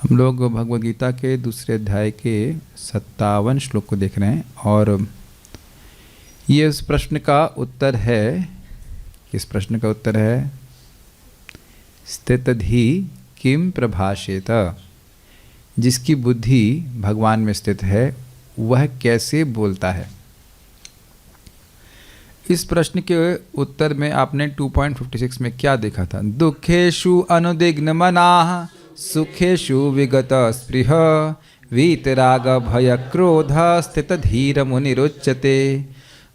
हम लोग भगवद गीता के दूसरे अध्याय के 57 श्लोक को देख रहे हैं और ये इस प्रश्न का उत्तर है, इस प्रश्न का उत्तर है स्थितधि किम प्रभाषेत, जिसकी बुद्धि भगवान में स्थित है वह कैसे बोलता है। इस प्रश्न के उत्तर में आपने 2.56 में क्या देखा था? दुखेषु अनुदिग्न मनाः सुखेषु विगत स्पृह वीतराग भय क्रोध स्थित धीर मुनिरुच्यते।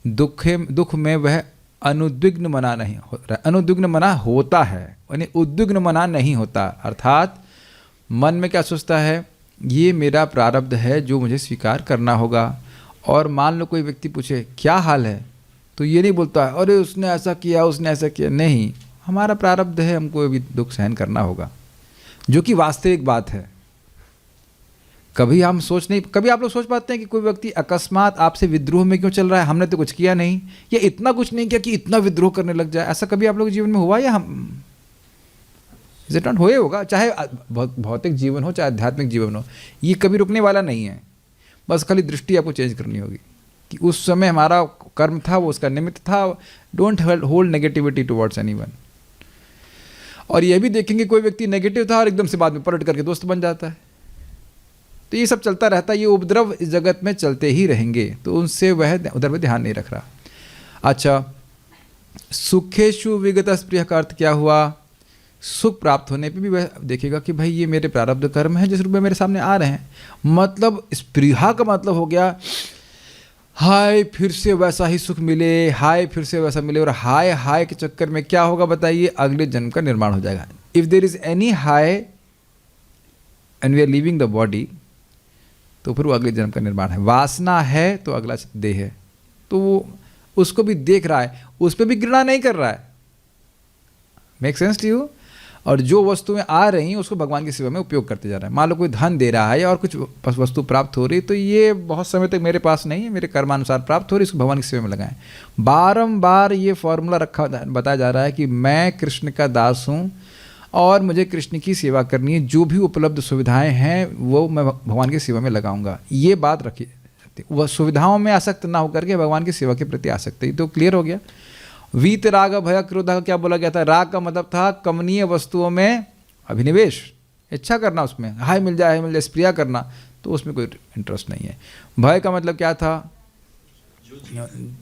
दुख में वह अनुद्विग्न मना नहीं होता, अनुद्विग्न मना होता है, यानी उद्विग्न मना नहीं होता। अर्थात मन में क्या सोचता है, ये मेरा प्रारब्ध है जो मुझे स्वीकार करना होगा। और मान लो कोई व्यक्ति पूछे क्या हाल है, तो ये नहीं बोलता है अरे उसने ऐसा किया उसने ऐसा किया, नहीं, हमारा प्रारब्ध है, हमको भी दुख सहन करना होगा, जो कि वास्तविक बात है। कभी हम कभी आप लोग सोच पाते हैं कि कोई व्यक्ति अकस्मात आपसे विद्रोह में क्यों चल रहा है, हमने तो कुछ किया नहीं या इतना कुछ नहीं किया कि इतना विद्रोह करने लग जाए। ऐसा कभी आप लोग के जीवन में हुआ या हम इज इट नॉट हुए होगा, चाहे भौतिक जीवन हो चाहे आध्यात्मिक जीवन हो, ये कभी रुकने वाला नहीं है। बस खाली दृष्टि आपको चेंज करनी होगी कि उस समय हमारा कर्म था वो उसका निमित्त था। Don't hold negativity towards anyone. और ये भी देखेंगे कोई व्यक्ति नेगेटिव था और एकदम से बाद में पलट करके दोस्त बन जाता है, तो ये सब चलता रहता है। ये उपद्रव इस जगत में चलते ही रहेंगे, तो उनसे वह उधर में ध्यान नहीं रख रहा। अच्छा, सुखेषु विगत स्पृह का अर्थ क्या हुआ? सुख प्राप्त होने पे भी वह देखेगा कि भाई ये मेरे प्रारब्ध कर्म है जिस रूप में मेरे सामने आ रहे हैं। मतलब स्पृहा का मतलब हो गया हाय फिर से वैसा ही सुख मिले, हाय फिर से वैसा मिले। और हाय हाय के चक्कर में क्या होगा बताइए? अगले जन्म का निर्माण हो जाएगा। If there is any high and we are living the body, तो फिर वो अगले जन्म का निर्माण है। वासना है तो अगला देह है, तो वो उसको भी देख रहा है, उस पर भी घृणा नहीं कर रहा है। Make sense to you? और जो वस्तुएं आ रही हैं उसको भगवान की सेवा में उपयोग करते जा रहा है। मान लो कोई धन दे रहा है और कुछ वस्तु प्राप्त हो रही, तो ये बहुत समय तक मेरे पास नहीं है, मेरे कर्मानुसार प्राप्त हो रही, इसको भगवान की सेवा में लगाएं। बारंबार ये फॉर्मूला बताया जा रहा है कि मैं कृष्ण का दास हूँ और मुझे कृष्ण की सेवा करनी है, जो भी उपलब्ध सुविधाएं हैं वो मैं भगवान की सेवा में लगाऊंगा। ये बात रखी, वह सुविधाओं में आसक्त ना होकर के भगवान की सेवा के प्रति आसक्त है। तो क्लियर हो गया। वीत राग भय क्रोध का क्या बोला गया था? राग का मतलब था कमनीय वस्तुओं में अभिनिवेश, इच्छा करना, उसमें हाय मिल जाए स्प्रिया करना, तो उसमें कोई इंटरेस्ट नहीं है। भय का मतलब क्या था?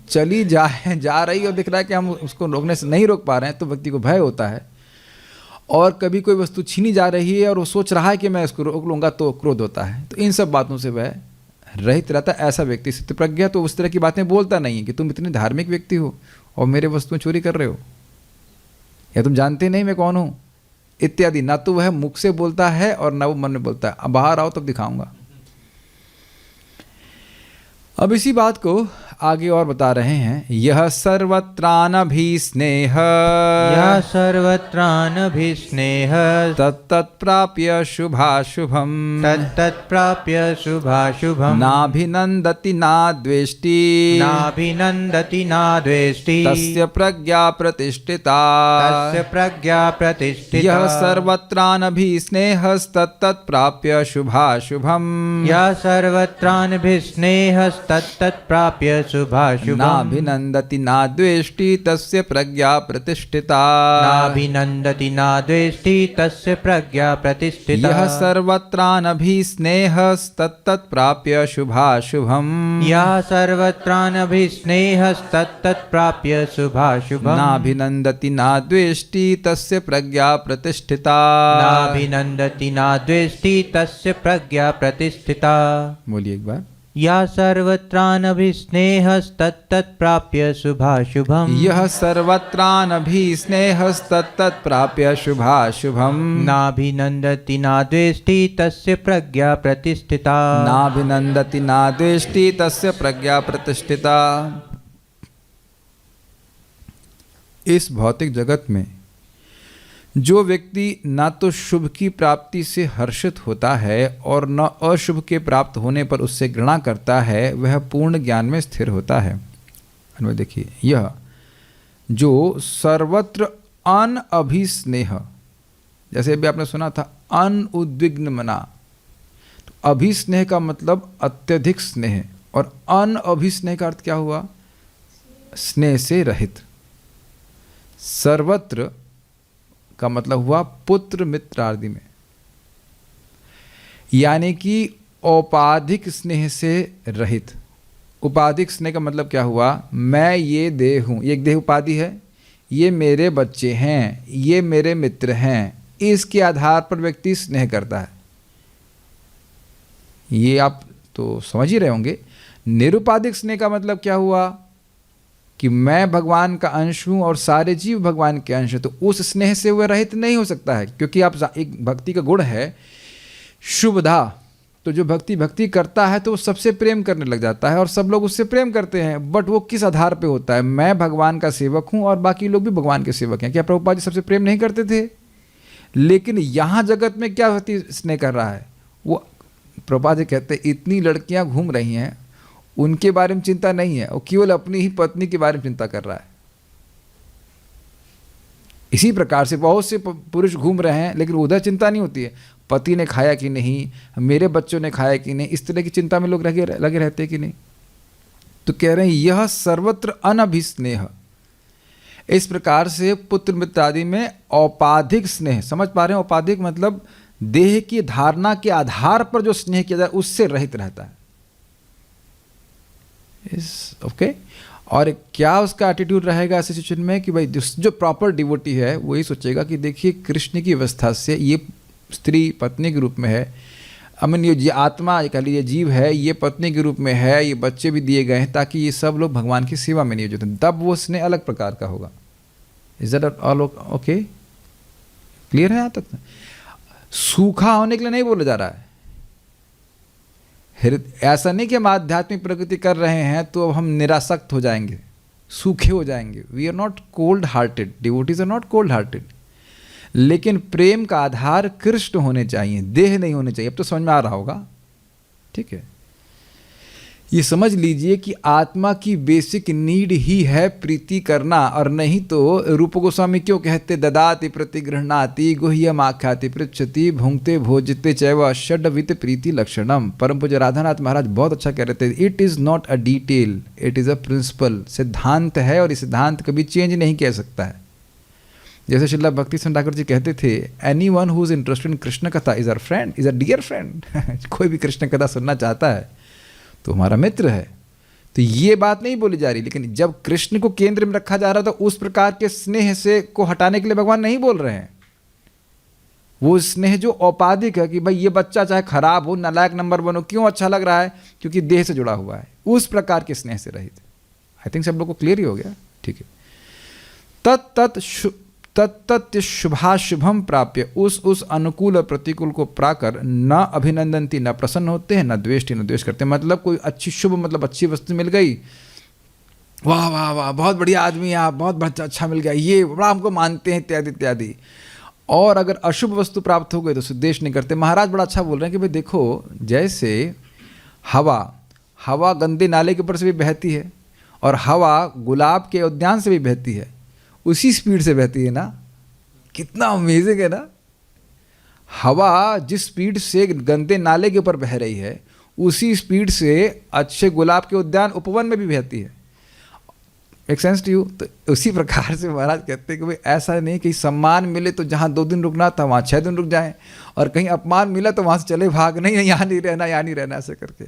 चली जा रही और दिख रहा है कि हम उसको रोकने से नहीं रोक पा रहे हैं, तो व्यक्ति को भय होता है। और कभी कोई वस्तु छीनी जा रही है और वो सोच रहा है कि मैं इसको रोक लूँगा, तो क्रोध होता है। तो इन सब बातों से वह रहित रहता है। ऐसा व्यक्ति स्थित प्रज्ञा तो उस तरह की बातें बोलता नहीं है कि तुम इतने धार्मिक व्यक्ति हो और मेरे वस्तुएं चोरी कर रहे हो, या तुम जानते नहीं मैं कौन हूँ, इत्यादि। ना तो वह मुख से बोलता है और ना वो मन में बोलता है। अब बाहर आओ तब दिखाऊंगा। अब इसी बात को आगे और बता रहे हैं। यह सर्वत्रानभिस्नेह, यह सर्वत्रानभिस्नेह तत्तत्प्राप्य शुभाशुभम्, तत्तत्प्राप्य शुभाशुभम्, नाभिनन्दति नाद्वेष्टि, नाभिनन्दति नाद्वेष्टि, तस्य प्रज्ञा प्रतिष्ठिता, तस्य प्रज्ञा प्रतिष्ठिता। यह सर्वत्रानभिस्नेहस्तत्तत्प्राप्य शुभाशुभम्, यह सर्वत्रानभिस्नेहस्तत्तत्प्राप्य शुभाशुभम्, नाभिनन्दति नाद्वेष्टि तस्य प्रज्ञा प्रतिष्ठिता, नाभिनन्दति नाद्वेष्टि तस्य प्रज्ञा प्रतिष्ठिता। यह सर्वत्रानभिस्नेहस्तत्तत्प्राप्य शुभाशुभम्, यः सर्वत्रानभिस्नेहस्तत्तत्प्राप्य शुभाशुभम्, नाभिनन्दति नाद्वेष्टि तस्य प्रज्ञा प्रतिष्ठिता, नाभिनन्दति नाद्वेष्टि तस्य प्रज्ञा प्रतिष्ठिता। बोलिए एक बार। या सर्वत्रानभिस्नेहस्तत्तत्प्राप्य शुभाशुभम्, यह सर्वत्रानभिस्नेहस्तत्तत्प्राप्य शुभाशुभम्, नाभिनन्दति नाद्वेष्टि तस्य प्रज्ञा प्रतिष्ठिता, नाभिनन्दति नाद्वेष्टि तस्य प्रज्ञा प्रतिष्ठिता। इस भौतिक जगत में जो व्यक्ति ना तो शुभ की प्राप्ति से हर्षित होता है और न अशुभ के प्राप्त होने पर उससे घृणा करता है, वह पूर्ण ज्ञान में स्थिर होता है। अन्वय देखिए, यह जो सर्वत्र अनअभिस्नेह, जैसे अभी आपने सुना था अनउद्विग्न मना, अभिस्नेह का मतलब अत्यधिक स्नेह, और अनअभिस्नेह का अर्थ क्या हुआ? स्नेह से रहित। सर्वत्र का मतलब हुआ पुत्र मित्र आदि में, यानी कि औपाधिक स्नेह से रहित। उपाधिक स्नेह का मतलब क्या हुआ? मैं ये देह हूँ, ये एक देह उपाधि है, ये मेरे बच्चे हैं, ये मेरे मित्र हैं, इसके आधार पर व्यक्ति स्नेह करता है। ये आप तो समझ ही रहे होंगे। निरुपाधिक स्नेह का मतलब क्या हुआ? कि मैं भगवान का अंश हूँ और सारे जीव भगवान के अंश हैं, तो उस स्नेह से वह रहित नहीं हो सकता है, क्योंकि आप एक भक्ति का गुण है शुभधा। तो जो भक्ति करता है तो वो सबसे प्रेम करने लग जाता है और सब लोग उससे प्रेम करते हैं। बट वो किस आधार पे होता है? मैं भगवान का सेवक हूँ और बाकी लोग भी भगवान के सेवक हैं। क्या प्रभुपाद जी सबसे प्रेम नहीं करते थे? लेकिन यहाँ जगत में क्या भक्ति स्नेह कर रहा है? वो प्रभुपाद जी कहते इतनी लड़कियाँ घूम रही हैं, उनके बारे में चिंता नहीं है, वो केवल अपनी ही पत्नी के बारे में चिंता कर रहा है। इसी प्रकार से बहुत से पुरुष घूम रहे हैं, लेकिन उधर चिंता नहीं होती है, पति ने खाया कि नहीं, मेरे बच्चों ने खाया कि नहीं, इस तरह की चिंता में लोग लगे रहते हैं कि नहीं। तो कह रहे हैं यह सर्वत्र अनभिस्नेह। इस प्रकार से पुत्र मित्र आदि में औपाधिक स्नेह, समझ पा रहे हैं? औपाधिक मतलब देह की धारणा के आधार पर जो स्नेह किया जाए उससे रहित रहता है। ओके। और क्या उसका एटीट्यूड रहेगा ऐसे सिचुएशन में? कि भाई जो प्रॉपर डिवोटी है वो ये सोचेगा कि देखिए कृष्ण की अवस्था से ये स्त्री पत्नी के रूप में है, ये आत्मा कह लीजिए जीव है, ये पत्नी के रूप में है, ये बच्चे भी दिए गए हैं ताकि ये सब लोग भगवान की सेवा में नियोजित हैं, तब वो स्नेह अलग प्रकार का होगा। Is that all okay? Clear है यहाँ तक? सूखा होने के लिए नहीं बोला जा रहा है। ऐसा नहीं कि हम आध्यात्मिक प्रगति कर रहे हैं तो अब हम निरासक्त हो जाएंगे, सूखे हो जाएंगे। We are not cold hearted, devotees are not cold hearted. लेकिन प्रेम का आधार कृष्ण होने चाहिए, देह नहीं होने चाहिए। अब तो समझ में आ रहा होगा, ठीक है? ये समझ लीजिए कि आत्मा की बेसिक नीड ही है प्रीति करना, और नहीं तो रूप गोस्वामी क्यों कहते ददाति प्रतिगृह्णाति गुह्यम आख्याति पृच्छति भुंक्ते भोजते चैव षड्वित प्रीति लक्षणम। परम पूज्य राधानाथ महाराज बहुत अच्छा कह रहे थे, it is not a detail, it is a principle. सिद्धांत है और ये सिद्धांत कभी चेंज नहीं कह सकता है। जैसे श्रील भक्ति सिंह ठाकुर जी कहते थे, any one who is interested in Krishna katha is our friend, is a dear friend. कोई भी कृष्ण कथा सुनना चाहता है तो हमारा मित्र है। तो ये बात नहीं बोली जा रही, लेकिन जब कृष्ण को केंद्र में रखा जा रहा था उस प्रकार के स्नेह से को हटाने के लिए भगवान नहीं बोल रहे हैं। वो स्नेह जो औपाधिक है कि भाई ये बच्चा चाहे खराब हो, नालायक नंबर 1 हो, क्यों अच्छा लग रहा है? क्योंकि देह से जुड़ा हुआ है, उस प्रकार के स्नेह से रहित। आई थिंक सब लोग को क्लियर ही हो गया, ठीक है? तत्त शुभाशुभम प्राप्य, उस अनुकूल और प्रतिकूल को प्राकर न अभिनंदनती, न प्रसन्न होते हैं, न द्वेष्टि, न द्वेष करते हैं। मतलब कोई अच्छी शुभ मतलब अच्छी वस्तु मिल गई, वाह वाह वाह बहुत बढ़िया आदमी है आप, बहुत अच्छा मिल गया, ये बड़ा हमको मानते हैं, इत्यादि इत्यादि। और अगर अशुभ वस्तु प्राप्त हो गई तो द्वेष नहीं करते। महाराज बड़ा अच्छा बोल रहे हैं कि भाई देखो, जैसे हवा गंदे नाले के ऊपर से भी बहती है और हवा गुलाब के उद्यान से भी बहती है, उसी स्पीड से बहती है ना। कितना अमेजिंग है ना। हवा जिस स्पीड से गंदे नाले के ऊपर बह रही है उसी स्पीड से अच्छे गुलाब के उद्यान उपवन में भी बहती है। Make sense to you? तो उसी प्रकार से महाराज कहते हैं कि भाई ऐसा नहीं कि सम्मान मिले तो जहाँ 2 दिन रुकना था वहाँ 6 दिन रुक जाएं, और कहीं अपमान मिला तो वहाँ से चले भाग, नहीं यहाँ नहीं रहना, यहाँ नहीं रहना, ऐसे करके।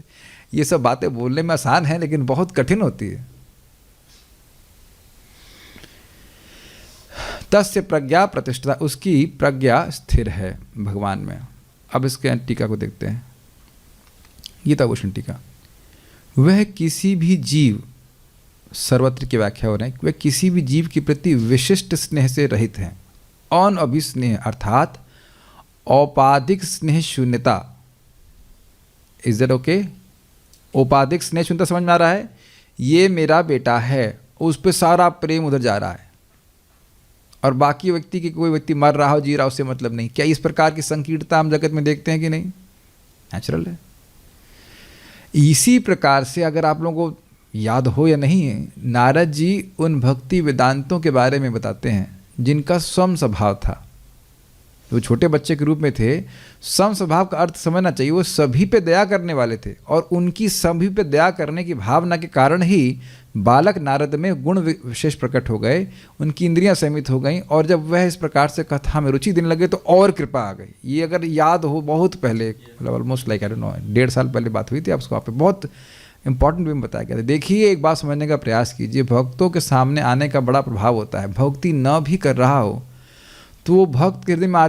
ये सब बातें बोलने में आसान है लेकिन बहुत कठिन होती है। तस्य प्रज्ञा प्रतिष्ठिता, उसकी प्रज्ञा स्थिर है भगवान में। अब इसके टीका को देखते हैं, गीता भूषण टीका। वह किसी भी जीव, सर्वत्र की व्याख्या हो रहे हैं, वह किसी भी जीव के प्रति विशिष्ट स्नेह से रहित हैं। अनअभिस्नेह अर्थात औपाधिक स्नेह शून्यता। Is that okay? औपाधिक स्नेह शून्यता समझ में आ रहा है? ये मेरा बेटा है, उस पर सारा प्रेम उधर जा रहा है, और बाकी व्यक्ति की, कोई व्यक्ति मर रहा हो जी रहा हो, उससे मतलब नहीं। क्या इस प्रकार की संकीर्णता हम जगत में देखते हैं कि नहीं? नेचुरल है। इसी प्रकार से अगर आप लोगों को याद हो या नहीं है, नारद जी उन भक्ति वेदांतों के बारे में बताते हैं जिनका स्वम स्वभाव था। वो छोटे बच्चे के रूप में थे, सम स्वभाव का अर्थ समझना चाहिए, वो सभी पे दया करने वाले थे और उनकी सभी पे दया करने की भावना के कारण ही बालक नारद में गुण विशेष प्रकट हो गए, उनकी इंद्रियां संयमित हो गईं और जब वह इस प्रकार से कथा में रुचि देने लगे तो और कृपा आ गई। ये अगर याद हो बहुत पहले, मतलब almost like I don't know 1.5 साल पहले बात हुई थी, आपको आप बहुत इंपॉर्टेंट भी बताया गया था। देखिए, एक बात समझने का प्रयास कीजिए, भक्तों के सामने आने का बड़ा प्रभाव होता है। भक्ति न भी कर रहा हो तो वो भक्त के हृदय में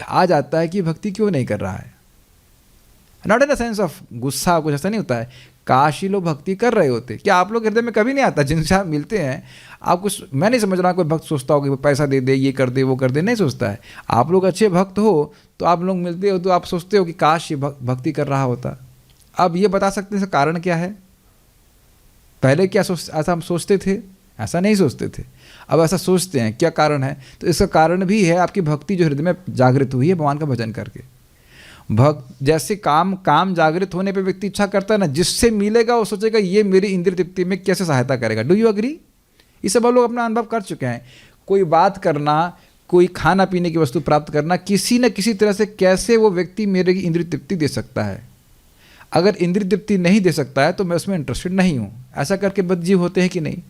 आ जाता है कि भक्ति क्यों नहीं कर रहा है। Not in the sense of गुस्सा, कुछ ऐसा नहीं होता है। काश ही लोग भक्ति कर रहे होते, क्या आप लोग हृदय में कभी नहीं आता? जिनसे आप मिलते हैं, आप कुछ, मैं नहीं समझ रहा कोई भक्त सोचता हो कि पैसा दे दे, ये कर दे, वो कर दे, नहीं सोचता है। आप लोग अच्छे भक्त हो तो आप लोग मिलते हो तो आप सोचते हो कि काश ये भक्ति कर रहा होता। अब ये बता सकते हैं इसका कारण क्या है? पहले क्या ऐसा हम सोचते थे? ऐसा नहीं सोचते थे, अब ऐसा सोचते हैं। क्या कारण है? तो इसका कारण भी है आपकी भक्ति जो हृदय में जागृत हुई है भगवान का भजन करके। भक्त जैसे काम जागृत होने पे व्यक्ति इच्छा करता है ना, जिससे मिलेगा वो सोचेगा ये मेरी इंद्रिय तृप्ति में कैसे सहायता करेगा। Do you agree? ये सब लोग अपना अनुभव कर चुके हैं। कोई बात करना, कोई खाना पीने की वस्तु प्राप्त करना, किसी न किसी तरह से कैसे वो व्यक्ति मेरे की इंद्रिय तृप्ति दे सकता है। अगर इंद्रिय तृप्ति नहीं दे सकता है तो मैं उसमें इंटरेस्टेड नहीं हूँ। ऐसा करके बदजीव होते हैं कि नहीं?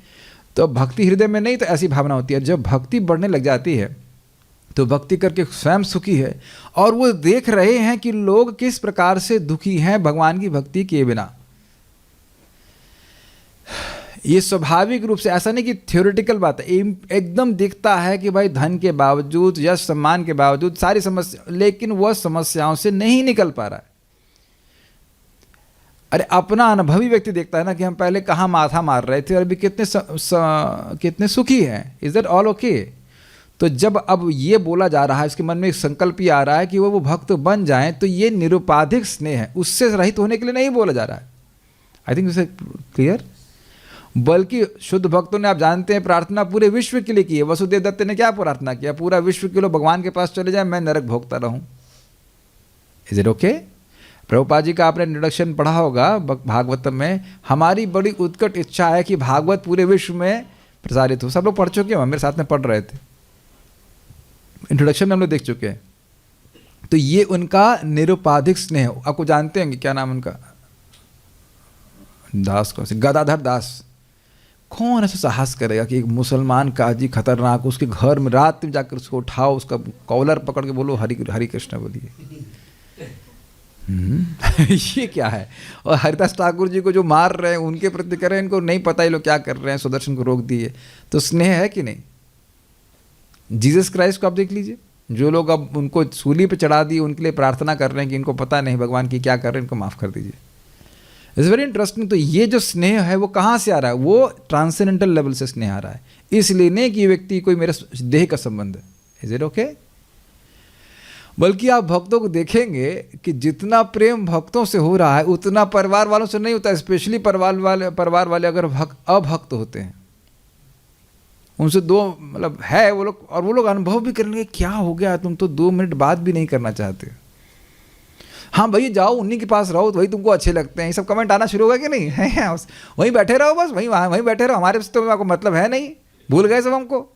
तो भक्ति हृदय में नहीं तो ऐसी भावना होती है। जब भक्ति बढ़ने लग जाती है तो भक्ति करके स्वयं सुखी है और वो देख रहे हैं कि लोग किस प्रकार से दुखी हैं भगवान की भक्ति किए बिना। ये स्वाभाविक रूप से, ऐसा नहीं कि थ्योरेटिकल बात है, एकदम दिखता है कि भाई धन के बावजूद, यश सम्मान के बावजूद सारी समस्या, लेकिन वह समस्याओं से नहीं निकल पा रहा है। अरे अपना अनुभवी व्यक्ति देखता है ना कि हम पहले कहाँ माथा मार रहे थे और अभी कितने सुखी हैं। Is that all okay? तो जब अब ये बोला जा रहा है, इसके मन में एक संकल्प ये आ रहा है कि वो भक्त बन जाएं, तो ये निरुपाधिक स्नेह है, उससे रहित होने के लिए नहीं बोला जा रहा है। आई थिंक इसे क्लियर। बल्कि शुद्ध भक्तों ने, आप जानते हैं, प्रार्थना पूरे विश्व के लिए की है। वसुदेव दत्त ने क्या प्रार्थना किया? पूरा विश्व के लोग भगवान के पास चले जाए, मैं नरक भोगता रहूं। Is it okay? Prabhupada ji का आपने इंट्रोडक्शन पढ़ा होगा भागवतम में, हमारी बड़ी उत्कट इच्छा है कि भागवत पूरे विश्व में प्रसारित हो। सब लोग पढ़ चुके हैं, मेरे साथ में पढ़ रहे थे, इंट्रोडक्शन में हम लोग देख चुके हैं। तो ये उनका निरुपाधिक स्नेह। आपको जानते हैं कि क्या नाम उनका? दास कौन से? गदाधर दास। कौन ऐसा साहस करेगा कि एक मुसलमान काजी खतरनाक, उसके घर में रात में जाकर उसको उठाओ, उसका कॉलर पकड़ के बोलो हरि कृष्ण बोलिए। ये क्या है? और हरिदास ठाकुर जी को जो मार रहे हैं उनके प्रति कर रहे हैं, इनको नहीं पता ये लोग क्या कर रहे हैं, सुदर्शन को रोक दिए। तो स्नेह है कि नहीं? जीसस क्राइस्ट को आप देख लीजिए, जो लोग अब उनको सूली पे चढ़ा दिए, उनके लिए प्रार्थना कर रहे हैं कि इनको पता नहीं भगवान की क्या कर रहे हैं, इनको माफ़ कर दीजिए। It's very interesting. तो ये जो स्नेह है वो कहाँ से आ रहा है? वो ट्रांसेंडेंटल लेवल से स्नेह आ रहा है। इसलिए नहीं कि व्यक्ति कोई मेरे देह का संबंध है। Is it okay? बल्कि आप भक्तों को देखेंगे कि जितना प्रेम भक्तों से हो रहा है उतना परिवार वालों से नहीं होता। स्पेशली परिवार वाले अगर अभक्त होते हैं, उनसे दो मतलब है वो लोग, और वो लोग अनुभव भी करेंगे क्या हो गया, तुम तो 2 मिनट बात भी नहीं करना चाहते। हाँ भैया जाओ उन्हीं के पास रहो, तो वही तुमको अच्छे लगते हैं। ये सब कमेंट आना शुरू होगा कि नहीं है? वहीं बैठे रहो, बस वहीं बैठे रहो, हमारे से तो आपको मतलब है नहीं, भूल गए सब हमको।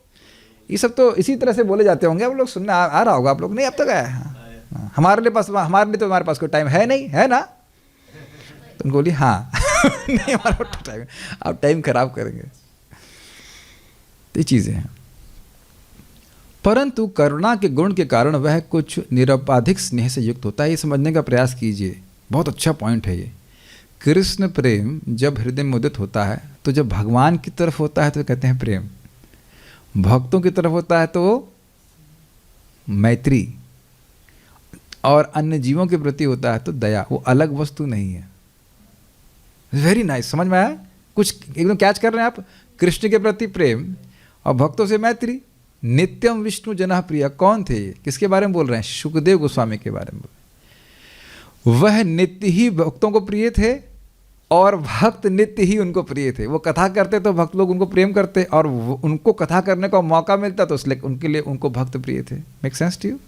ये सब तो इसी तरह से बोले जाते होंगे, आप लोग सुनने आ रहा होगा आप लोग। नहीं अब तक आया? हाँ, हमारे लिए तो हमारे पास कोई टाइम है नहीं, है ना? तुम बोली हाँ नहीं हमारा टाइम, आप टाइम खराब करेंगे। ये चीज़ें हैं। परंतु करुणा के गुण के कारण वह कुछ निरुपाधिक स्नेह से युक्त होता है। ये समझने का प्रयास कीजिए, बहुत अच्छा पॉइंट है ये। कृष्ण प्रेम जब हृदय में उदित होता है तो जब भगवान की तरफ होता है तो कहते हैं प्रेम, भक्तों की तरफ होता है तो मैत्री, और अन्य जीवों के प्रति होता है तो दया। वो अलग वस्तु नहीं है। वेरी नाइस, समझ में आया? कुछ एकदम कैच कर रहे हैं आप? कृष्ण के प्रति प्रेम और भक्तों से मैत्री। नित्यम विष्णु जनः प्रिय, कौन थे ये? किसके बारे में बोल रहे हैं? सुखदेव गोस्वामी के बारे में बोल रहे हैं। वह नित्य ही भक्तों को प्रिय थे और भक्त नित्य ही उनको प्रिय थे। वो कथा करते तो भक्त लोग उनको प्रेम करते, और उनको कथा करने का मौका मिलता तो इसलिए उनके लिए उनको भक्त प्रिय थे। Make sense to you?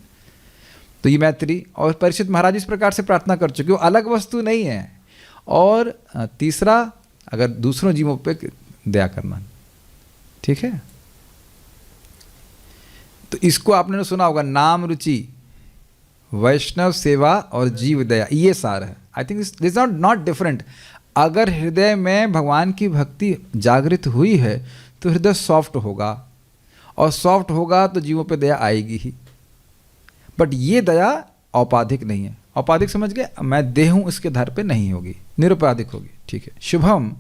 तो ये मैत्री। और परीक्षित महाराज इस प्रकार से प्रार्थना कर चुके, वो अलग वस्तु नहीं है। और तीसरा, अगर दूसरों जीवों पे दया करना, ठीक है? तो इसको आपने सुना होगा, नाम रुचि। वैष्णव सेवा और जीव दया, ये सार है। I think this not different. अगर हृदय में भगवान की भक्ति जागृत हुई है तो हृदय सॉफ्ट होगा, और सॉफ्ट होगा तो जीवों पे दया आएगी ही। बट ये दया औपाधिक नहीं है। औपाधिक समझ गए, मैं देह हूँ इसके आधार पे नहीं होगी, निरुपाधिक होगी। ठीक है। शुभम,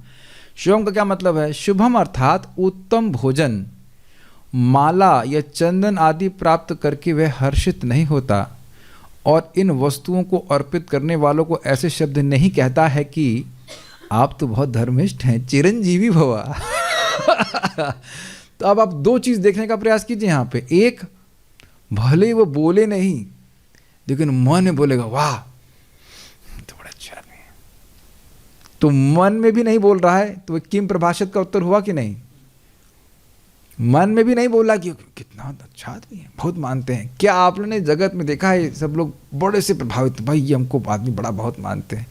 शुभम का क्या मतलब है? शुभम अर्थात उत्तम भोजन, माला या चंदन आदि प्राप्त करके वह हर्षित नहीं होता, और इन वस्तुओं को अर्पित करने वालों को ऐसे शब्द नहीं कहता है कि आप तो बहुत धर्मिष्ठ हैं, चिरंजीवी भवा। तो अब आप दो चीज़ देखने का प्रयास कीजिए यहाँ पे। एक, भले वो बोले नहीं लेकिन मन में बोलेगा वाह तो बड़ा अच्छा आदमी है, तो मन में भी नहीं बोल रहा है तो वो किम प्रभाषित का उत्तर हुआ कि नहीं? मन में भी नहीं बोला कि कितना अच्छा आदमी है, बहुत मानते हैं। क्या आप लोगों ने जगत में देखा है सब लोग बड़े से प्रभावित, भाई ये हमको आदमी बड़ा बहुत मानते हैं,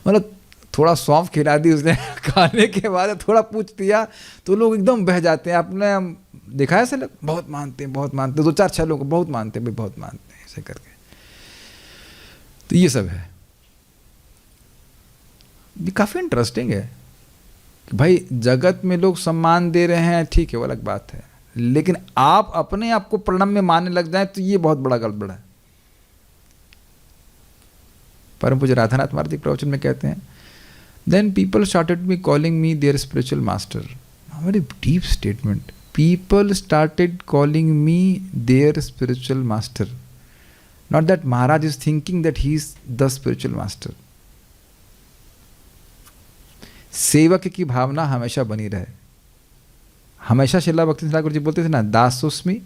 मतलब थोड़ा सौंफ खिला दी उसने खाने के बाद, थोड़ा पूछ दिया तो लोग एकदम बह जाते हैं। आपने देखा है ऐसे लोग बहुत मानते हैं, बहुत मानते हैं, 2-4-6 लोग बहुत मानते हैं, भाई बहुत मानते हैं ऐसे करके। तो ये सब है, ये काफ़ी इंटरेस्टिंग है कि भाई जगत में लोग सम्मान दे रहे हैं, ठीक है वो अलग बात है, लेकिन आप अपने आप को प्रणम में मानने लग जाए तो ये बहुत बड़ा गड़बड़ है। परम पूज्य राधानाथ महाराज जी प्रवचन में कहते हैं, then people started me calling me their spiritual master. Very deep statement. People started calling me their spiritual master, not that Maharaj is thinking that he is the spiritual master. सेवक की भावना हमेशा बनी रहे। हमेशा श्रीला भक्ति ठाकुर जी बोलते थे ना, दासोस्मि,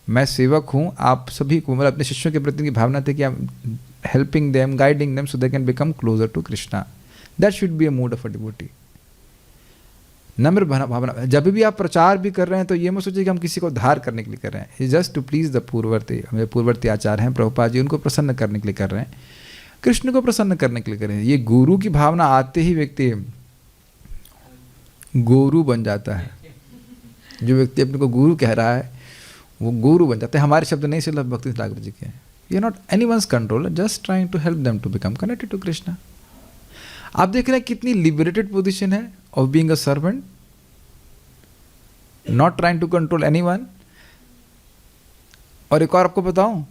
मैं सेवक हूँ आप सभी को, मतलब अपने शिष्यों के प्रति की भावना थी कि I am helping them, guiding them so they can become closer to Krishna. That should be a mood of a devotee. नम्र भावना। जब भी आप प्रचार भी कर रहे हैं तो ये मत सोचिए कि हम किसी को उद्धार करने के लिए कर रहे हैं, जस्ट टू प्लीज द पूर्ववर्ती। हमारे पूर्ववर्ती आचार्य हैं प्रभुपाद जी, उनको प्रसन्न करने के लिए कर रहे हैं, कृष्ण को प्रसन्न करने के लिए कर रहे हैं। ये गुरु की भावना आते ही व्यक्ति गुरु बन जाता है। जो व्यक्ति अपने को गुरु कह रहा है वो गुरु बन जाता है। हमारे शब्द नहीं, श्रील भक्ति ठाकुर जी के। We are not anyone's controller, just trying to help them to become connected to Krishna. आप देख रहे हैं कितनी लिबरेटेड पोजीशन है of being a servant, not trying to control anyone. और एक और आपको बताऊं,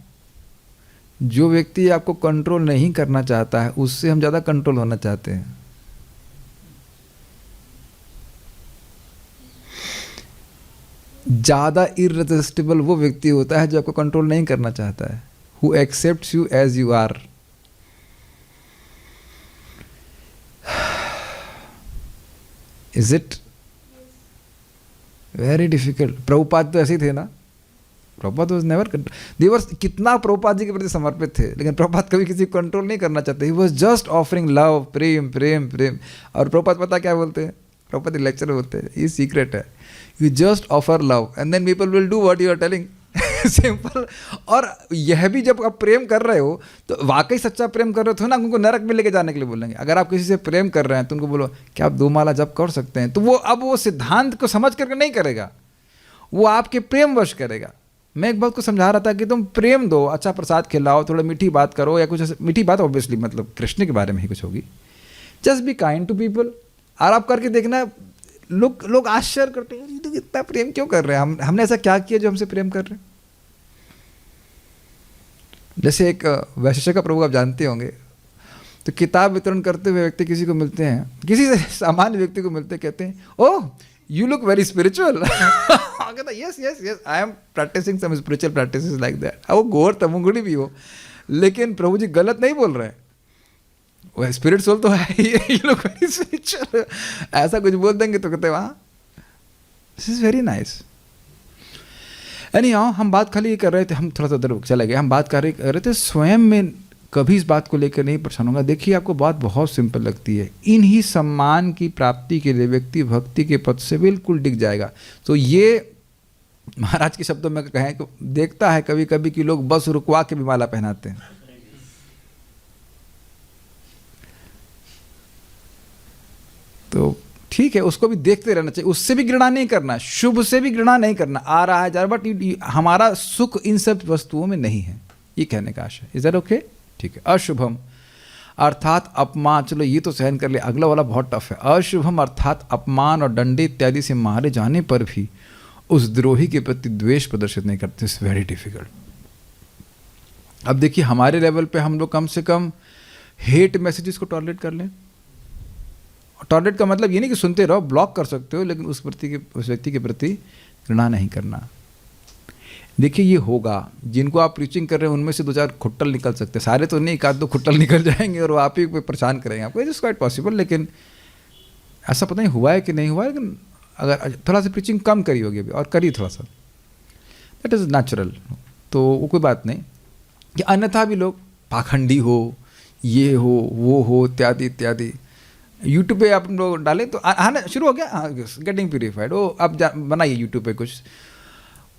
जो व्यक्ति आपको कंट्रोल नहीं करना चाहता है उससे हम ज़्यादा कंट्रोल होना चाहते हैं। ज़्यादा इररेसिस्टिबल वो व्यक्ति होता है जो आपको कंट्रोल नहीं करना चाहता है, who accepts you as you are. Is it very difficult. Prabhupada तो ऐसे ही थे ना, प्रभुपाद वाज नेवर, देवर कितना प्रभुपाद जी के प्रति समर्पित थे, लेकिन प्रभुपाद कभी किसी को कंट्रोल नहीं करना चाहते। He was just offering love, प्रेम प्रेम प्रेम। और प्रभुपाद पता क्या बोलते हैं? प्रभुपाद लेक्चर में बोलते हैं, ये सीक्रेट है, you just offer love and then people will do what you are telling. Simple. और यह भी जब आप प्रेम कर रहे हो तो वाकई सच्चा प्रेम कर रहे हो तो ना, उनको नरक में लेके जाने के लिए बोलेंगे। अगर आप किसी से प्रेम कर रहे हैं तो उनको बोलो कि आप 2 माला जप कर सकते हैं, तो वो अब वो सिद्धांत को समझ करके नहीं करेगा, वो आपके प्रेम वश करेगा। मैं एक बात को समझा रहा था कि तुम प्रेम दो, अच्छा प्रसाद खिलाओ, थोड़ा मीठी बात करो, या कुछ मीठी बात ऑब्वियसली मतलब कृष्ण के बारे में ही कुछ होगी। Just be kind to people. और आप करके देखना, लोग आश्चर्य करते हैं, ये तो इतना प्रेम क्यों कर रहे हैं, हमने ऐसा क्या किया जो हमसे प्रेम कर रहे हैं। जैसे एक वैशिष्ट का प्रभु आप जानते होंगे, तो किताब वितरण करते हुए व्यक्ति किसी को मिलते हैं, किसी सामान्य व्यक्ति को मिलते, कहते हैं oh you look very spiritual. कहता yes yes yes I am practising some spiritual practices like that. वो घोर तमुंगड़ी भी हो, लेकिन प्रभु जी गलत नहीं बोल रहे हैं, वो स्पिरिट सोल तो है, यू लुक वेरी स्पिरिचुअल। ऐसा कुछ बोल देंगे तो कहते वहाँ दिस इज वेरी नाइस। यानी हम बात खाली ये कर रहे थे, हम थोड़ा सा उधर चले गए, हम बात कर रहे थे स्वयं में कभी इस बात को लेकर नहीं परेशान होगा। देखिए आपको बात बहुत सिंपल लगती है, इन्हीं सम्मान की प्राप्ति के लिए व्यक्ति भक्ति के पथ से बिल्कुल डिग जाएगा। तो ये महाराज के शब्दों में कहें कि देखता है कभी कभी कि लोग बस रुकवा के भी माला पहनाते हैं। तो ठीक है, उसको भी देखते रहना चाहिए, उससे भी घृणा नहीं करना, शुभ से भी घृणा नहीं करना। आ रहा है जा रहा, बट हमारा सुख इन सब वस्तुओं में नहीं है, ये कहने का आशय। Is that okay? ठीक है। अशुभम अर्थात अपमान, चलो ये तो सहन कर लिया, अगला वाला बहुत टफ है। अशुभम अर्थात अपमान और डंडे इत्यादि से मारे जाने पर भी उस द्रोही के प्रति द्वेष प्रदर्शित नहीं करते। It's very difficult. अब देखिए हमारे लेवल पे हम लोग कम से कम हेट मैसेजेस को टॉलरेट कर लें। टॉलरेट का मतलब ये नहीं कि सुनते रहो, ब्लॉक कर सकते हो, लेकिन उस व्यक्ति के प्रति घृणा नहीं करना। देखिए ये होगा, जिनको आप प्रीचिंग कर रहे हैं उनमें से 2-4 खुट्टल निकल सकते हैं, सारे तो नहीं, 1-2 खुट्टल निकल जाएंगे और वो आप ही को परेशान करेंगे आपको। इट इज़ क्वाइट पॉसिबल, लेकिन ऐसा पता नहीं हुआ है कि नहीं हुआ है, लेकिन अगर थोड़ा सा प्रीचिंग कम करी होगी अभी और करी थोड़ा सा, दैट इज़ नेचुरल, तो वो कोई बात नहीं। कि अन्यथा भी लोग पाखंडी हो, ये हो, वो हो, इत्यादि इत्यादि। यूट्यूब पे आप लोग डालें तो आना शुरू हो गया, गेटिंग प्यूरिफाइड। वो आप बनाइए यूट्यूब पे कुछ,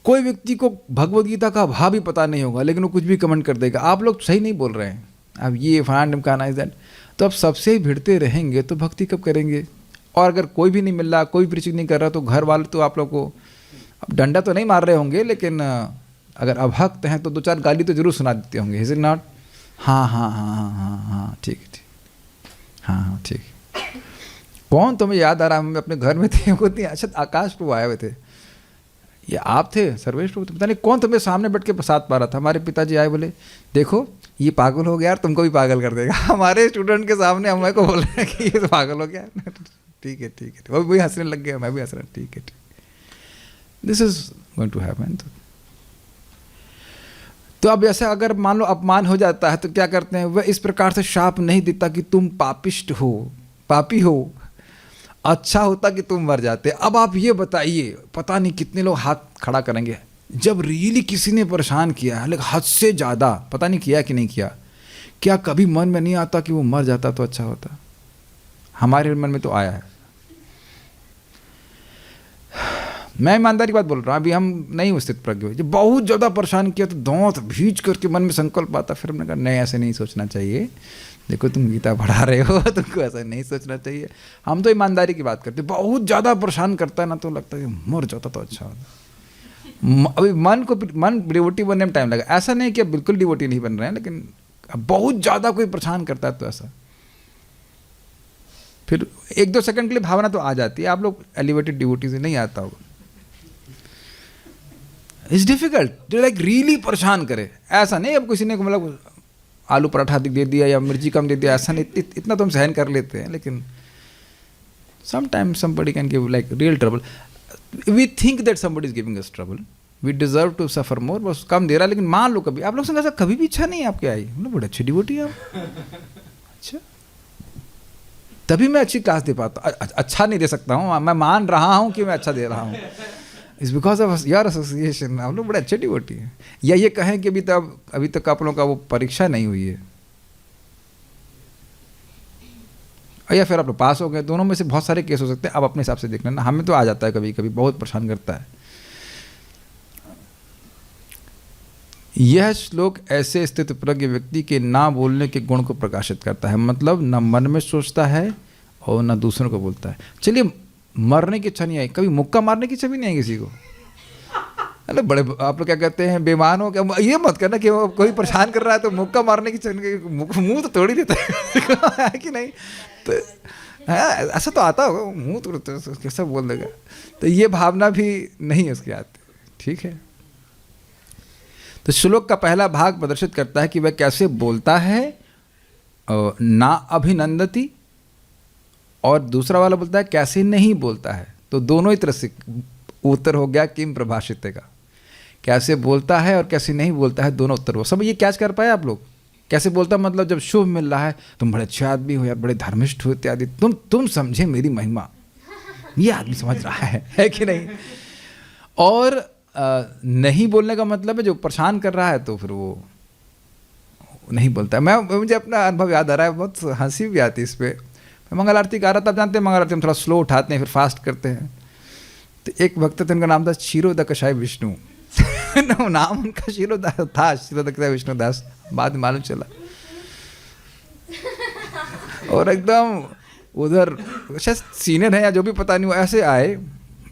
कोई व्यक्ति को भगवद गीता का भाव भी पता नहीं होगा, लेकिन वो कुछ भी कमेंट कर देगा, आप लोग सही नहीं बोल रहे हैं, अब ये फलाना का इज दैट। तो आप सबसे ही भिड़ते रहेंगे तो भक्ति कब करेंगे? और अगर कोई भी नहीं मिल रहा, कोई प्रीचिंग नहीं कर रहा, तो घर वाले तो आप लोग को अब डंडा तो नहीं मार रहे होंगे, लेकिन अगर अभक्त हैं तो 2-4 गाली तो जरूर सुना देते होंगे। Is it not? हाँ हाँ हाँ हाँ हाँ हाँ ठीक है, ठीक, हाँ हाँ ठीक। कौन तुम्हें याद आ रहा? हम अपने घर में थे, अच्छा आकाश प्रभु आए हुए थे, ये आप थे, सर्वेश प्रभु, पता नहीं कौन तुम्हें सामने बैठ के प्रसाद पा रहा था। हमारे पिताजी आए, बोले देखो ये पागल हो गया यार, तुमको भी पागल कर देगा। हमारे स्टूडेंट के सामने हमें को बोल रहे हैं कि ये तो पागल हो गया। ठीक है ठीक है, वो भी हंसने लग गया, मैं भी हंस रहा, ठीक है ठीक। This is going to happen. तो अब ऐसे अगर मान लो अपमान हो जाता है तो क्या करते हैं? वह इस प्रकार से शाप नहीं देता कि तुम पापिष्ट हो, पापी हो, अच्छा होता कि तुम मर जाते। अब आप ये बताइए, पता नहीं कितने लोग हाथ खड़ा करेंगे जब रियली किसी ने परेशान किया है, लेकिन हद से ज़्यादा, पता नहीं किया कि नहीं किया, क्या कभी मन में नहीं आता कि वो मर जाता तो अच्छा होता? हमारे मन में तो आया है। मैं ईमानदारी बात बोल रहा हूँ, अभी हम नहीं उस स्थिति प्रज्ञ हुए, जब बहुत ज़्यादा परेशान किया तो दांत भींच करके मन में संकल्प आता, फिर हमने कहा नहीं, ऐसे नहीं सोचना चाहिए, देखो तुम गीता पढ़ा रहे हो, तुमको ऐसा नहीं सोचना चाहिए। हम तो ईमानदारी की बात करते, बहुत ज़्यादा परेशान करता है ना तो लगता है कि मर जाता तो अच्छा होता। अभी मन डिवोटी बनने में टाइम लगा, ऐसा नहीं कि अब बिल्कुल डिवोटी नहीं बन रहे हैं, लेकिन अब बहुत ज़्यादा कोई परेशान करता है तो ऐसा फिर 1-2 सेकंड के लिए भावना तो आ जाती है। आप लोग एलिवेटेड डिवोटी से नहीं आता होगा। इट्स डिफिकल्ट, जो लाइक रियली परेशान करे, ऐसा नहीं अब किसी ने मतलब आलू पराठा दे दिया या मिर्ची कम दे दिया, ऐसा नहीं, इतना तो हम सहन कर लेते हैं, लेकिन sometimes somebody can give like real trouble. We think that somebody is giving us trouble, we deserve to suffer more, बस कम दे रहा है। लेकिन मान लो कभी आप लोग संग ऐसा कभी भी इच्छा नहीं है आपके आई, मतलब बड़े अच्छी डिवोटी है आप, अच्छा तभी मैं अच्छी क्लास दे पाता। अच्छा नहीं दे सकता हूँ, मैं मान रहा हूँ कि मैं अच्छा दे रहा हूँ, it's because of your association. आप लोग बड़े अच्छे डिवोटी हैं। या ये कहें कि अभी तक आप लोगों का वो परीक्षा नहीं हुई है, या फिर आप लोग पास हो गए, दोनों में से बहुत सारे केस हो सकते हैं। आप अपने हिसाब से देख लेना। हमें तो आ जाता है कभी कभी, बहुत परेशान करता है। यह श्लोक ऐसे स्थित प्रज्ञ व्यक्ति के ना बोलने के गुण को प्रकाशित करता है, मतलब न मन में सोचता है और न दूसरों को बोलता है। चलिए मरने की इच्छा नहीं आई, कभी मुक्का मारने की इच्छा भी नहीं है किसी को। अरे बड़े आप लोग क्या कहते हैं, बेईमान हो क्या? ये मत करना कि वो कोई परेशान कर रहा है तो मुक्का मारने की इच्छा, मुंह तो तोड़ ही देता है कि नहीं? तो ऐसा तो आता होगा, मुंह तोड़ते कैसा बोल देगा। तो ये भावना भी नहीं उसके आती, ठीक है। तो श्लोक का पहला भाग प्रदर्शित करता है कि वह कैसे बोलता है, ना अभिनंदती, और दूसरा वाला बोलता है कैसे नहीं बोलता है। तो दोनों ही तरह से उत्तर हो गया किम प्रभाषित का, कैसे बोलता है और कैसे नहीं बोलता है, दोनों उत्तर हो। सब ये कैच कर पाए आप लोग? कैसे बोलता मतलब जब शुभ मिल रहा है, तुम बड़े अच्छे आदमी हो यार, बड़े धर्मिष्ठ हो इत्यादि, तुम समझे मेरी महिमा, ये आदमी समझ रहा है कि नहीं? और नहीं बोलने का मतलब है जो परेशान कर रहा है तो फिर वो नहीं बोलता है। मुझे अपना अनुभव याद आ रहा है, बहुत हंसी भी आती है इस पर। मैं मंगल आरती गा रहा था, आप जानते हैं मंगल आरती हम थोड़ा स्लो उठाते हैं, फिर फास्ट करते हैं। तो एक भक्त थे, उनका नाम था क्षीरोदकशाय विष्णु। नाम उनका क्षीरोदास था, क्षीरोदकशाय विष्णुदास, बाद में मालूम चला। और एकदम उधर शायद सीनियर है या जो भी पता नहीं, वो ऐसे आए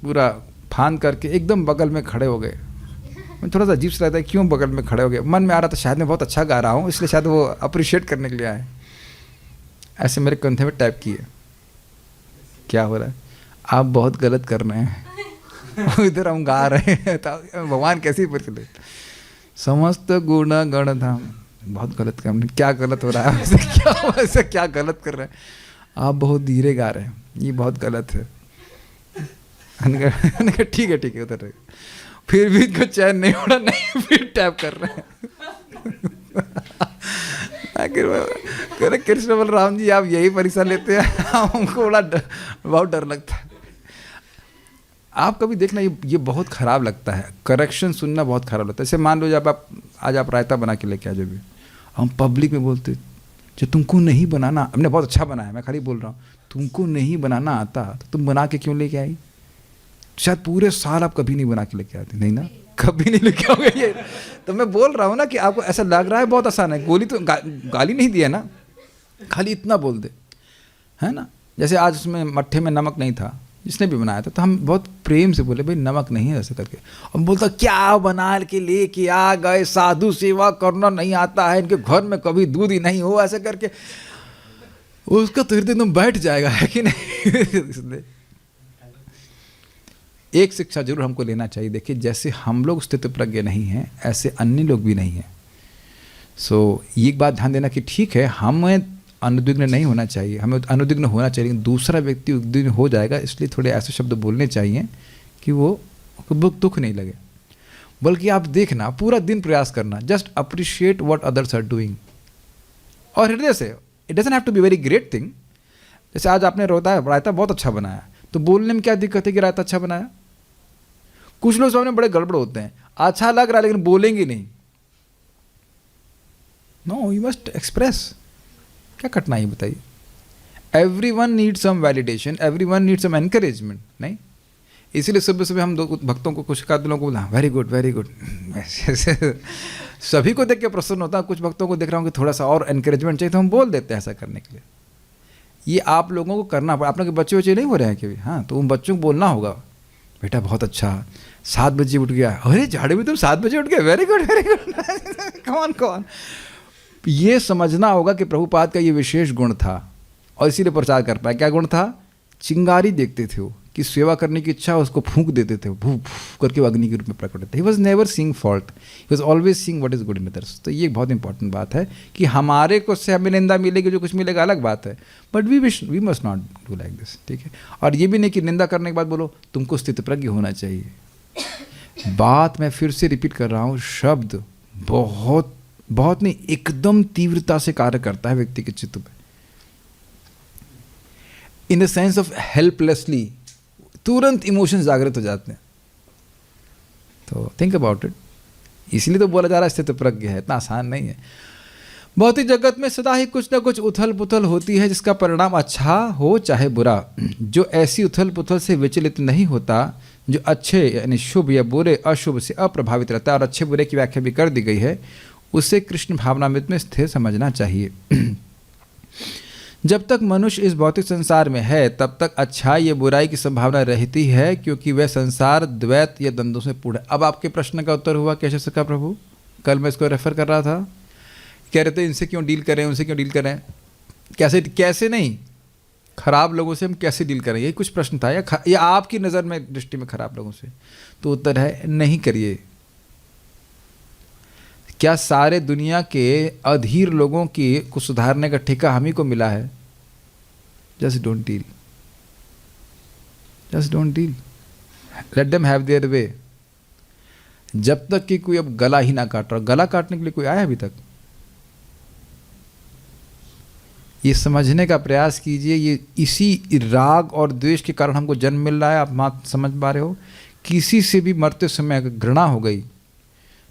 पूरा फान करके एकदम बगल में खड़े हो गए। मैं थोड़ा सा अजीब सा लगता है, क्यों बगल में खड़े हो गए। मन में आ रहा था शायद मैं बहुत अच्छा गा रहा हूँ, इसलिए शायद वो अप्रिशिएट करने के लिए आए। ऐसे मेरे कंधे में टैप किए, क्या हो रहा है, आप बहुत गलत कर रहे हैं। इधर हम गा रहे हैं, तो भगवान कैसे ही परिचय, समस्त गुण गण धाम, बहुत गलत कर, क्या गलत हो रहा है, ऐसे क्या गलत कर रहे हैं आप, बहुत धीरे गा रहे हैं, ये बहुत गलत है। ठीक है उधर रहे। फिर भी इनको चैन नहीं हो रहा, नहीं फिर टैप कर रहे हैं। आखिर कृष्ण बलराम जी आप यही परीक्षा लेते हैं, हमको बड़ा बहुत डर लगता है। आप कभी देखना, ये बहुत ख़राब लगता है, करेक्शन सुनना बहुत ख़राब लगता है। जैसे मान लो जब आप आज आप रायता बना के लेके आ, जो भी हम पब्लिक में बोलते, जो तुमको नहीं बनाना, हमने बहुत अच्छा बनाया, मैं खाली बोल रहा हूँ, तुमको नहीं बनाना आता तो तुम बना के क्यों लेके आई? शायद पूरे साल आप कभी नहीं बना के लेके आते, नहीं ना, कभी नहीं लेके आओगे ये। तो मैं बोल रहा हूँ ना कि आपको ऐसा लग रहा है बहुत आसान है, गोली तो गाली नहीं दिया ना, खाली इतना बोल दे, है ना। जैसे आज उसमें मट्ठे में नमक नहीं था, जिसने भी बनाया था, तो हम बहुत प्रेम से बोले भाई नमक नहीं है, ऐसा करके। हम बोलता क्या बना के लेके आ गए, साधु सेवा करना नहीं आता है, इनके घर में कभी दूध ही नहीं हो, ऐसा करके उसका तो हृदय एकदम बैठ जाएगा, है कि नहीं। एक शिक्षा जरूर हमको लेना चाहिए, देखिए जैसे हम लोग स्थित प्रज्ञ नहीं हैं, ऐसे अन्य लोग भी नहीं हैं। सो ये एक बात ध्यान देना कि ठीक है, हमें अनुद्विग्न नहीं होना चाहिए, हमें अनुद्विग्न होना चाहिए, दूसरा व्यक्ति उद्विग्न हो जाएगा, इसलिए थोड़े ऐसे शब्द बोलने चाहिए कि वो दुख नहीं लगे। बल्कि आप देखना, पूरा दिन प्रयास करना, just appreciate what others are doing, और हृदय से। It doesn't have to be very great thing. जैसे आज आपने रायता बहुत अच्छा बनाया, तो बोलने में क्या दिक्कत है कि रायता अच्छा बनाया? कुछ लोग सामने बड़े गड़बड़ होते हैं, अच्छा लग रहा है लेकिन बोलेंगे नहीं। No, you must express. क्या कठिनाई बताइए? Everyone needs some validation, everyone needs some encouragement, नहीं? इसीलिए सुबह सुबह हम दो भक्तों को, कुछ का दिलों को बोला वेरी गुड वेरी गुड, सभी को देख के प्रसन्न होता है। कुछ भक्तों को देख रहा हूँ कि थोड़ा सा और एनकरेजमेंट चाहिए, तो हम बोल देते हैं ऐसा करने के लिए। ये आप लोगों को करना पड़ा। आप लोग के बच्चे नहीं हो रहे हैं कभी? हाँ, तो उन बच्चों को बोलना होगा, बेटा बहुत अच्छा, 7 बजे उठ गया, अरे झाड़े में तुम 7 बजे उठ गए, वेरी गुड वेरी गुड, कौन। ये समझना होगा कि प्रभुपाद का ये विशेष गुण था, और इसीलिए प्रचार कर पाए। क्या गुण था? चिंगारी देखते थे वो, कि सेवा करने की इच्छा, उसको फूंक देते थे, भू करके वो अग्नि के रूप में प्रकट होते। He was never seeing fault, he was always seeing what is good in others. तो ये एक बहुत इंपॉर्टेंट बात है कि हमारे को से हमें निंदा मिलेगी, जो कुछ मिलेगा अलग बात है, but we must not do like this, ठीक है। और ये भी नहीं कि निंदा करने के बाद बोलो तुमको स्थित प्रज्ञ होना चाहिए। बात मैं फिर से रिपीट कर रहा हूँ, शब्द बहुत बहुत नहीं, एकदम तीव्रता से कार्य करता है व्यक्ति के चित्त पे, in the sense of helplessly, तुरंत इमोशंस जागृत हो जाते हैं। तो थिंक अबाउट इट। इसलिए तो बोला जा रहा है स्थित प्रज्ञ है, इतना आसान नहीं है। भौतिक जगत में सदा ही कुछ ना कुछ उथल पुथल होती है, जिसका परिणाम अच्छा हो चाहे बुरा। जो ऐसी उथल पुथल से विचलित नहीं होता, जो अच्छे यानी शुभ या बुरे अशुभ से अप्रभावित रहता है, और अच्छे बुरे की व्याख्या भी कर दी गई है, उसे कृष्ण भावनामृत में स्थिर समझना चाहिए। जब तक मनुष्य इस भौतिक संसार में है, तब तक अच्छाई या बुराई की संभावना रहती है, क्योंकि वह संसार द्वैत या द्वंद्वों से पूर्ण है। अब आपके प्रश्न का उत्तर हुआ कैसे सका प्रभु? कल मैं इसको रेफर कर रहा था, कह रहे थे इनसे क्यों डील करें, उनसे क्यों डील करें, कैसे नहीं, खराब लोगों से हम कैसे डील करें, यही कुछ प्रश्न था, या आपकी नज़र में दृष्टि में खराब लोगों से? तो उत्तर है नहीं करिए। क्या सारे दुनिया के अधीर लोगों की को सुधारने का ठेका हम ही को मिला है? Just don't deal, just don't deal, let them have their way. जब तक कि कोई अब गला ही ना काट रहा, गला काटने के लिए कोई आया अभी तक? ये समझने का प्रयास कीजिए, ये इसी राग और द्वेष के कारण हमको जन्म मिल रहा है। आप मात समझ पा रहे हो? किसी से भी मरते समय अगर घृणा हो गई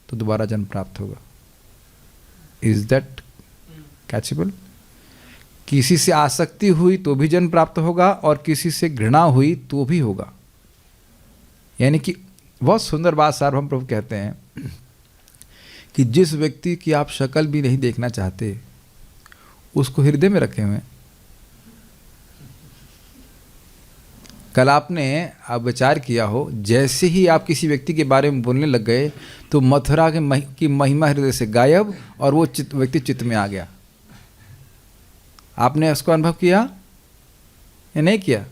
तो दोबारा जन्म प्राप्त होगा। Is that catchable? किसी से आसक्ति हुई तो भी जन्म प्राप्त होगा, और किसी से घृणा हुई तो भी होगा। यानी कि बहुत सुंदर बात सार्वभौम प्रभु कहते हैं कि जिस व्यक्ति की आप शक्ल भी नहीं देखना चाहते, उसको हृदय में रखे हुए, कल आपने आप विचार किया हो, जैसे ही आप किसी व्यक्ति के बारे में बोलने लग गए तो मथुरा की महिमा हृदय से गायब और वो व्यक्ति चित्त में आ गया। आपने उसको अनुभव किया या नहीं किया?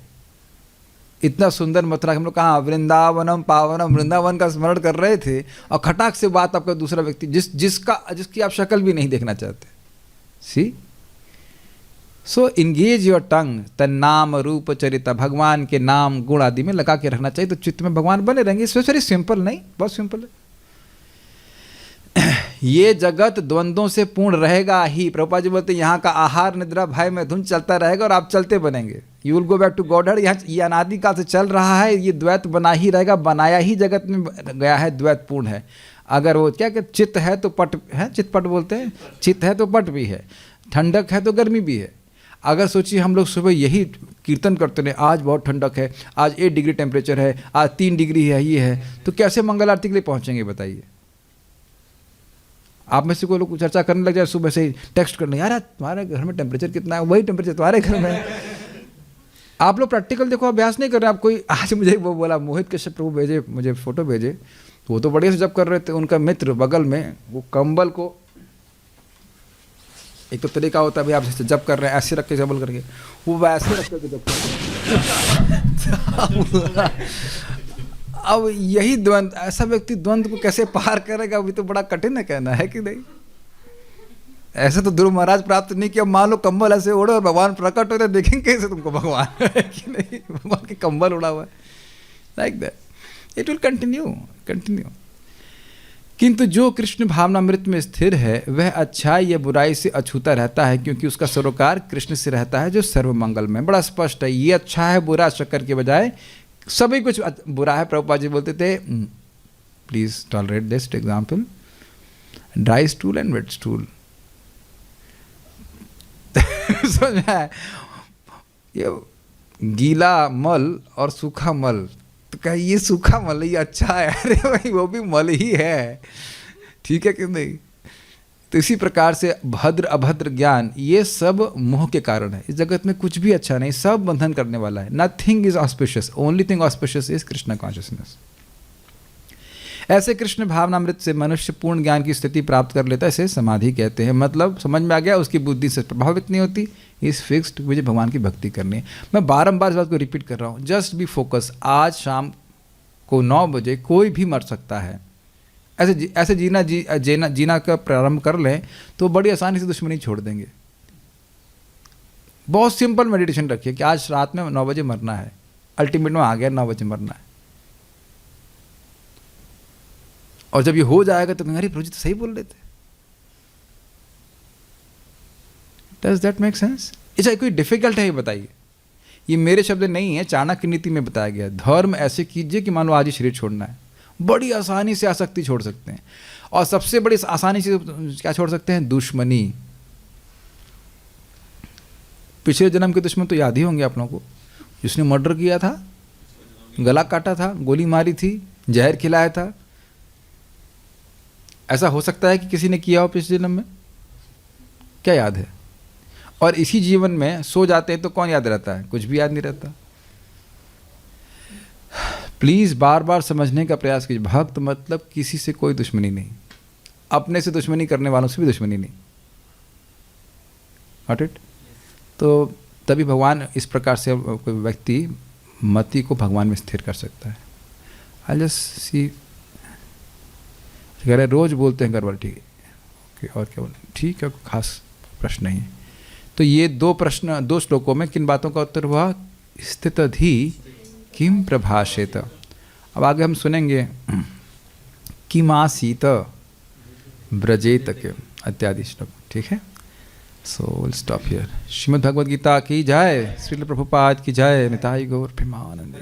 इतना सुंदर मथुरा, हम लोग कहाँ वृंदावनम पावनम, वृंदावन का स्मरण कर रहे थे और खटाक से बात आपका दूसरा व्यक्ति जिसकी आप शक्ल भी नहीं देखना चाहते। सी सो इंगेज योर टंग, तन्नाम रूप चरिता, भगवान के नाम गुण आदि में लगा के रखना चाहिए, तो चित्त में भगवान बने रहेंगे। इट्स वेरी सिंपल, नहीं बहुत सिंपल है। ये जगत द्वंद्वों से पूर्ण रहेगा ही। प्रभुपाद जी बोलते हैं यहाँ का आहार निद्रा भय में धुन चलता रहेगा और आप चलते बनेंगे। You will go back to Godhead. यहाँ ये अनादिकाल से चल रहा है, ये द्वैत बना ही रहेगा, बनाया ही जगत में गया है, द्वैत पूर्ण है। अगर वो क्या चित्त है तो पट है, चित्त पट बोलते हैं, चित्त है तो पट भी है, ठंडक है तो गर्मी भी है। अगर सोचिए हम लोग सुबह यही कीर्तन करते रहे, आज बहुत ठंडक है, आज 8 डिग्री टेम्परेचर है, आज 3 डिग्री है, ये है, तो कैसे मंगल आरती के लिए पहुँचेंगे बताइए? आप में से कोई लोग चर्चा करने लग जाए, सुबह से ही टेक्स्ट करने, यार तुम्हारे घर में टेम्परेचर कितना है, वही टेम्परेचर तुम्हारे घर में है। आप लोग प्रैक्टिकल देखो, अभ्यास नहीं कर रहे। आप कोई आज मुझे वो बोला, मोहित कश्यप प्रभु भेजे, मुझे फोटो भेजे, तो वो तो बढ़िया से जब कर रहे थे, उनका मित्र बगल में वो कंबल को, एक तो तरीका होता है भाई आप जैसे जब कर रहे हैं ऐसे रख के जबल करके, वो वैसे रख करके जब कर अब यही द्वंद्व, ऐसा व्यक्ति द्वंद्व को कैसे पार करेगा, अभी तो बड़ा कठिन है कहना है कि नहीं। ऐसे तो ध्रुव महाराज प्राप्त नहीं किया। मान लो कंबल ऐसे ओढ़े और भगवान प्रकट होते, देखेंगे कैसे तुमको भगवान है कि नहीं, भगवान के कंबल उड़ा हुआ है, like that it will continue. किंतु जो कृष्ण भावनामृत में स्थिर है वह अच्छाई या बुराई से अछूता रहता है, क्योंकि उसका सरोकार कृष्ण से रहता है जो सर्वमंगल में। बड़ा स्पष्ट है, ये अच्छा है बुरा शक्कर के बजाय सभी कुछ बुरा है। प्रभुपाद जी बोलते थे, please tolerate this example, dry stool and wet stool. समझा? ये गीला मल और सूखा मल, तो क्या ये सूखा मल ये अच्छा है? अरे भाई वो भी मल ही है, ठीक है कि नहीं? तो इसी प्रकार से भद्र अभद्र ज्ञान ये सब मोह के कारण है। इस जगत में कुछ भी अच्छा नहीं, सब बंधन करने वाला है। Nothing is auspicious, only thing auspicious is Krishna consciousness. ऐसे कृष्ण भावनामृत से मनुष्य पूर्ण ज्ञान की स्थिति प्राप्त कर लेता है, इसे समाधि कहते हैं। मतलब समझ में आ गया, उसकी बुद्धि से प्रभावित नहीं होती, इज फिक्स्ड, मुझे भगवान की भक्ति करनी है। मैं बारंबार इस बात को रिपीट कर रहा हूँ, जस्ट बी फोकस। आज शाम को 9 बजे कोई भी मर सकता है। ऐसे जीना का प्रारंभ कर लें तो बड़ी आसानी से दुश्मनी छोड़ देंगे। बहुत सिंपल मेडिटेशन रखिए कि आज रात में 9 बजे मरना है, अल्टीमेट में आ गया 9 बजे मरना है। और जब ये हो जाएगा तो अरे प्रभु जी तो सही बोल रहे थे। Does that make sense? अच्छा कोई डिफिकल्ट है ये बताइए? ये मेरे शब्द नहीं है, चाणक्य नीति में बताया गया। धर्म ऐसे कीजिए कि मान लो आज ही शरीर छोड़ना है, बड़ी आसानी से आसक्ति छोड़ सकते हैं। और सबसे बड़ी आसानी से क्या छोड़ सकते हैं? दुश्मनी। पिछले जन्म के दुश्मन तो याद ही होंगे आप लोगों को, जिसने मर्डर किया था, गला काटा था, गोली मारी थी, जहर खिलाया था। ऐसा हो सकता है कि किसी ने किया हो पिछले जन्म में? क्या याद है? और इसी जीवन में सो जाते हैं तो कौन याद रहता है? कुछ भी याद नहीं रहता। प्लीज बार बार समझने का प्रयास कीजिए, भक्त मतलब किसी से कोई दुश्मनी नहीं, अपने से दुश्मनी करने वालों से भी दुश्मनी नहीं। Got it? तो तभी भगवान इस प्रकार से कोई व्यक्ति मति को भगवान में स्थिर कर सकता है। आई जस्ट सी, कह रहे रोज बोलते हैं घर वाले, ठीक है और क्या बोले, ठीक है, खास प्रश्न नहीं है। तो ये 2 श्लोकों में किन बातों का उत्तर हुआ? स्थितधि किम प्रभाषेत। अब आगे हम सुनेंगे किमासीत ब्रजेत के इत्यादि श्लोक, ठीक है। So will stop here. Shrimad Bhagavad Gita की जय, श्रील प्रभुपाद की जय, निताई गौर प्रेमानंद।